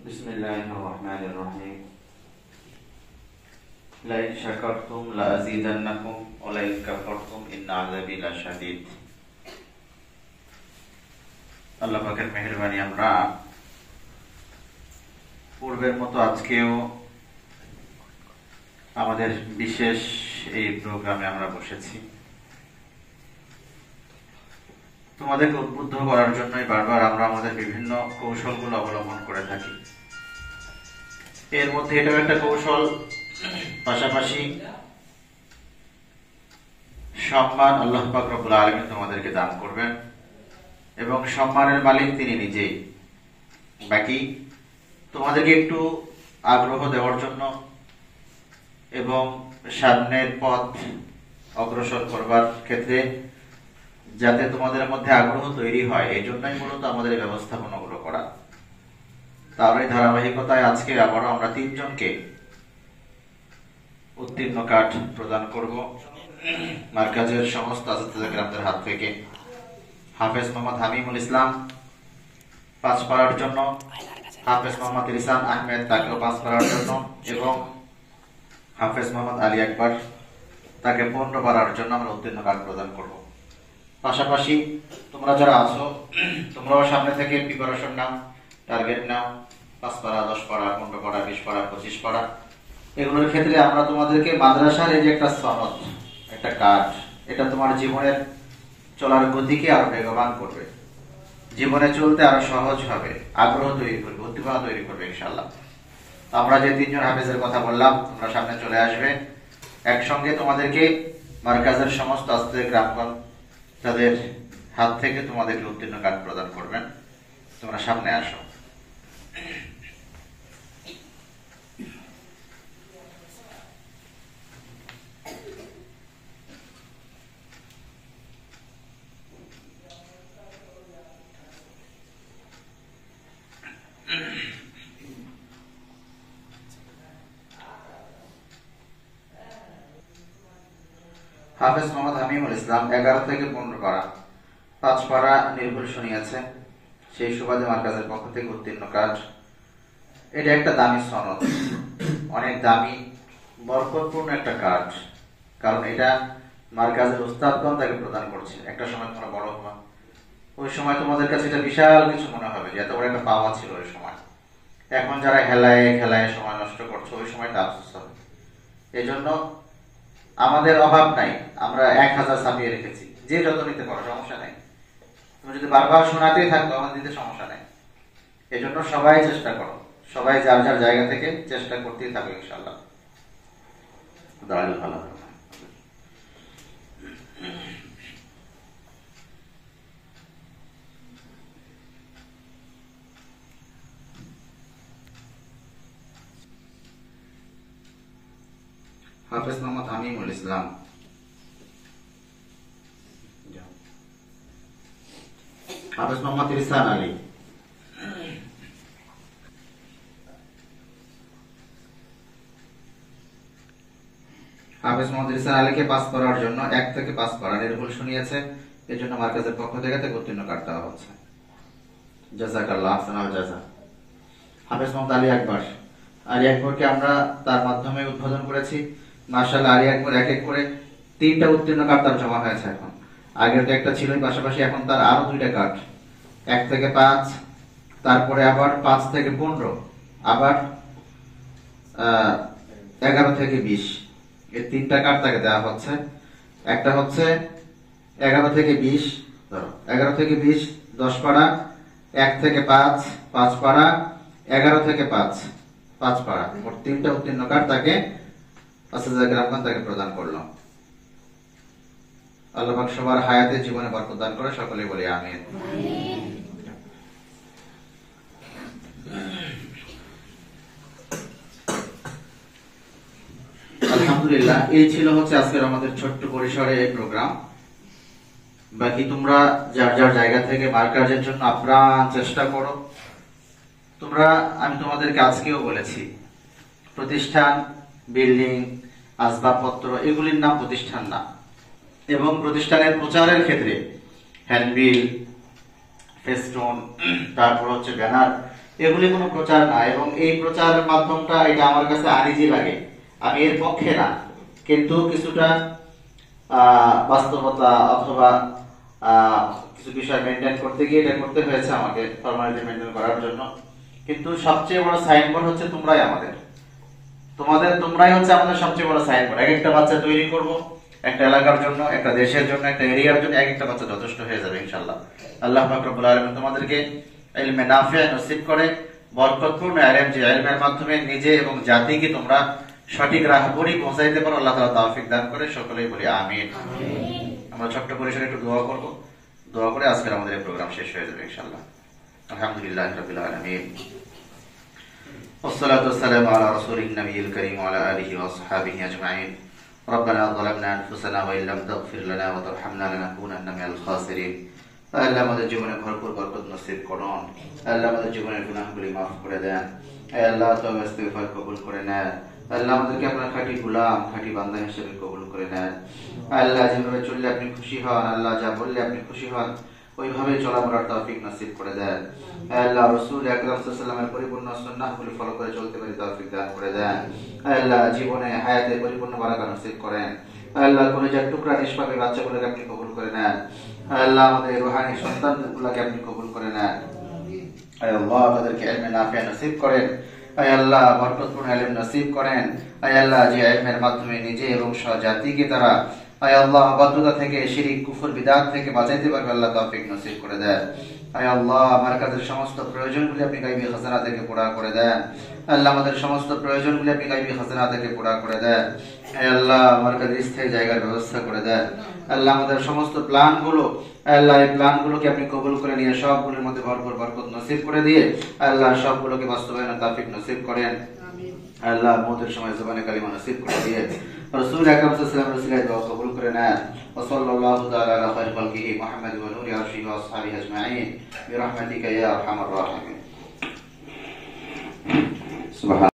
बिस्मिल्लाहिर्रहमानिर्रहीम लइन शकरतुम लाज़ीदन्नकुम व लइन कफरतुम इन्न आज़ाबी लशदीद। আল্লাহ পাকের মেহেরবানি আমরা পূর্বের মতো আজকেও আমাদের বিশেষ এই প্রোগ্রামে আমরা বসেছি। তোমাদেরকে উদ্বুদ্ধ করার জন্যই বারবার আমরা আমাদের বিভিন্ন কৌশলগুলো অবলম্বন করে থাকি। এর মধ্যে এটাও একটা কৌশল, পাশাপাশি সম্মান আল্লাহ পাক রব্বুল আলামিন তোমাদেরকে দান করবেন এবং সম্মানের মালিক তিনি নিজেই। বাকি তোমাদেরকে একটু আগ্রহ দেওয়ার জন্য এবং সামনের পথ অগ্রসর করবার ক্ষেত্রে যাতে তোমাদের মধ্যে আগ্রহ তৈরি হয়, এই জন্যই মূলত আমাদের ব্যবস্থাপনাগুলো করা। তারই ধারাবাহিকতায় আজকে আবারও আমরা 3 জনকে উত্তীর্ণ কার্ড প্রদান করব মার্কাজের সমস্ত আসাতিজাদের হাত থেকে। হাফেজ মোহাম্মদ হামিমুল ইসলাম 5 পারার জন্য, হাফেজ মোহাম্মদ রিসান আহমেদ তাকেও 5 পারার জন্য এবং হাফেজ মোহাম্মদ আলী আকবর তাকে 15 পারার জন্য আমরা উত্তীর্ণ কার্ড প্রদান করব। পাশাপাশি তোমরা যারা আছো তোমরাও সামনে থেকে প্রিপারেশন নাও, টার্গেট নাও। 5 পারা, 10 পারা, 15 পারা, 20 পারা, 25 পারা, এগুলোর ক্ষেত্রে আমরা তোমাদেরকে মাদ্রাসার এই যে একটা সনদ, একটা কার্ড, এটা তোমার জীবনের চলার গতিকে আরো বেগবান করবে, জীবনে চলতে আরো সহজ হবে, আগ্রহ তৈরি করবে, উদ্দীপনা তৈরি করবে ইনশাআল্লাহ। আমরা যে 3 জন হাফেজের কথা বললাম, তোমরা সামনে চলে আসবে। একসঙ্গে তোমাদেরকে মার্কাজের সমস্ত আস্তে গ্রামগঞ্জ তাদের হাত থেকে তোমাদেরকে উত্তীর্ণ কার্ড প্রদান করবেন। তোমরা সামনে আসো। হাফেজ মোহাম্মদ হামিমুল ইসলাম 11 থেকে 15 পারা, 5 পারা নির্ভুল শুনিয়েছে, সেই সুবাদে মার্কাজের পক্ষ থেকে উত্তীর্ণ কার্ড। এটা একটা দামি সনদ, অনেক দামি বরকতপূর্ণ একটা কার্ড, কারণ এটা মার্কাজের উস্তাদগণ তাকে প্রদান করছে। একটা সময় তোমরা বড় হবা, ওই সময় তোমাদের কাছে এটা বিশাল কিছু মনে হবে যে এত বড় একটা পাওয়া ছিল ওই সময়। এখন যারা খেলায় খেলায় সময় নষ্ট করছো, ওই সময়টা আফসোস হবে। এই জন্য আমাদের অভাব নাই, আমরা 1000 ছাপিয়ে রেখেছি, যে যত নিতে পারো সমস্যা নাই। তুমি যদি বারবার শোনাতেই থাকো আমার দিতে সমস্যা নাই। এই জন্য সবাই চেষ্টা করো, সবাই যার যার জায়গা থেকে চেষ্টা করতেই থাকো ইনশাআল্লাহ। ভালো। হাফেজ মোহাম্মদ হামিমুল ইসলাম, হাফেজ মোহাম্মদ রিসান আলী, হাফেজ মোহাম্মদ রিসান আলীকে 5 পারার জন্য 1 থেকে 5 পারা নির্ভুল শুনিয়েছে, এর জন্য মার্কাজের পক্ষ থেকে তাকে উত্তীর্ণ কার্ড দেওয়া হচ্ছে। জাযাকাল্লাহ, আহসানাল জাযা। হাফেজ মোহাম্মদ আলী আকবরকে আমরা তার মাধ্যমে উদ্বোধন করেছি। মাশাআল্লাহ, আলী আকবর এক এক করে 3টা উত্তীর্ণ কার্ড তার জমা হয়েছে। এখন আগের তো একটা ছিলই, পাশাপাশি এখন তার আরো 2টা কার্ড, 1 থেকে 5, তারপরে আবার 5 থেকে 15, আবার 11 থেকে 20, এই 3টা কার্ড তাকে দেওয়া হচ্ছে। একটা হচ্ছে 11 থেকে 20, 11 থেকে 20 10 পারা, 1 থেকে 5 5 পারা, 11 থেকে 5 5 পারা, মোট 3টা উত্তীর্ণ কার্ড তাকে গ্রামগঞ্জ তাকে প্রদান করলো। আল্লাহ পাক সবার হায়াতে জীবনে বরকত দান করে, সকলেই বলি আমিন। আলহামদুলিল্লাহ, এই ছিল হচ্ছে আজকের আমাদের ছোট্ট পরিসরে এই প্রোগ্রাম। বাকি তোমরা যার যার জায়গা থেকে মার্কাজের জন্য আপ্রাণ চেষ্টা করো। আমি তোমাদেরকে আজকেও বলেছি, প্রতিষ্ঠান, বিল্ডিং, আসবাবপত্র এগুলির নাম প্রতিষ্ঠান না, এবং প্রতিষ্ঠানের প্রচারের ক্ষেত্রে হ্যান্ডবিল, ফেস্টুন, তারপর হচ্ছে ব্যানার, এগুলি কোনো প্রচার না, এবং এই প্রচারের মাধ্যমটা এটা আমার কাছে আনিজি লাগে, আমি এর পক্ষে না, কিন্তু কিছুটা বাস্তবতা অথবা কিছু বিষয় মেনটেন করতে গিয়ে এটা করতে হয়েছে আমাকে, ফর্মালিটি মেনটেন করার জন্য। কিন্তু সবচেয়ে বড় সাইনবোর্ড হচ্ছে তোমরাই, তোমরাই হচ্ছে আমাদের সবচেয়ে বড় সাইনবোর্ড। এক একটা বাচ্চা তৈরি করব একটা এলাকার জন্য, একটা দেশের জন্য, একটা এরিয়ার জন্য, এক একটা বাচ্চা যথেষ্ট হয়ে যাবে ইনশাআল্লাহ। আল্লাহ পাক রব্বুল আলামিন তোমাদেরকে ইলমে নাফিয়া নসিব করে, বরকতপূর্ণ ইলম, যে ইলমের মাধ্যমে নিজে এবং জাতিকে তোমরা সঠিক রাহ পৌঁছাইতে পারো, আল্লাহ তাআলা তৌফিক দান করে। সকলেই বলি আমিন। আমরা ছোট্ট পরিসরে একটু দোয়া করব, দোয়া করে আজকের আমাদের এই প্রোগ্রাম শেষ হয়ে যাবে ইনশাআল্লাহ। আলহামদুলিল্লাহি রাব্বিল আলামিন, والصلاة والسلام على رسوله النبي الكريم وعلى آله وصحبه أجمعين. ربنا ظلمنا أنفسنا وإن لم تغفر لنا وترحمنا لنكونن من الخاسرين. আল্লাহ আমাদের জীবনে ভরপুর বরকত নসিব করুন। আল্লাহ আমাদের জীবনের গুনাহগুলি মাফ করে দেন। আল্লাহ তওবা ইস্তিগফার কবুল করে নেন। আল্লাহ আমাদেরকে আপনার খাঁটি গোলাম, খাঁটি বান্দা হিসেবে কবুল করে নেন। আল্লাহ যেভাবে চললে আপনি খুশি হন, আল্লাহ যা বললে আপনি খুশি হন, ওইভাবে চলাফেরার তৌফিক নসিব করে দেন। আল্লাহ রাসূল আকরাম সাল্লাল্লাহু আলাইহি ওয়াসাল্লামের পরিপূর্ণ সুন্নাহগুলি ফলো করে চলতে পারি তৌফিক দান করে দেন। আল্লাহ জীবনে হায়াতে পরিপূর্ণ বারাকা নসিব করেন। আল্লাহ কলিজার টুকরা নিষ্পাপী বাচ্চাগুলোকে আপনি কবুল করে নেন। আল্লাহ আমাদের রূহানি সন্তানগুলোকে আপনি কবুল করে নেন। আয় আল্লাহ তাদেরকে ইলমে নাফিয়া নসিব করেন। আয় আল্লাহ বরকতপূর্ণ ইলম নসিব করেন। আয় আল্লাহ যে ইলমের মাধ্যমে নিজে এবং জাতিকে তারা আয় আল্লাহ অবাধ্যতা থেকে, শিরিক, কুফর, বিদআত থেকে বাঁচাইতে পারবে, আল্লাহ তৌফিক নসিব করে দেন। আয় আল্লাহ আমার কাছের সমস্ত প্রয়োজনগুলি আপনি গায়বী খাজানা থেকে পুরা করে দেন। আল্লাহ আমাদের সমস্ত প্রয়োজনগুলি আপনি গায়বী খাজানা থেকে পুরা করে দেন। আয় আল্লাহ আমার কাছে স্থায়ী জায়গার ব্যবস্থা করে দেন। আল্লাহ আমাদের সমস্ত প্ল্যানগুলো, আল্লাহ এই প্ল্যানগুলোকে আপনি কবুল করে নিয়ে সবগুলোর মধ্যে ভরপুর বরকত নসিব করে দিয়ে আল্লাহ সবগুলোকে বাস্তবায়নের তৌফিক নসিব করেন। আল্লাহ মওতের সময় জবানে কালিমা নসিব করে দিয়ে রাসূল আকরাম সাল্লাল্লাহু আলাইহি ওয়াসাল্লামের ওসিলায় দোয়া কবুল করে নেন। ওয়া সাল্লাল্লাহু তাআলা আলা খায়রি খালকিহি মুহাম্মাদ ওয়া নূরি আরশিহি ওয়া আসহাবিহি আজমাইন বিরহমাতিকা ইয়া আরহামার রাহিমিন। সুবহান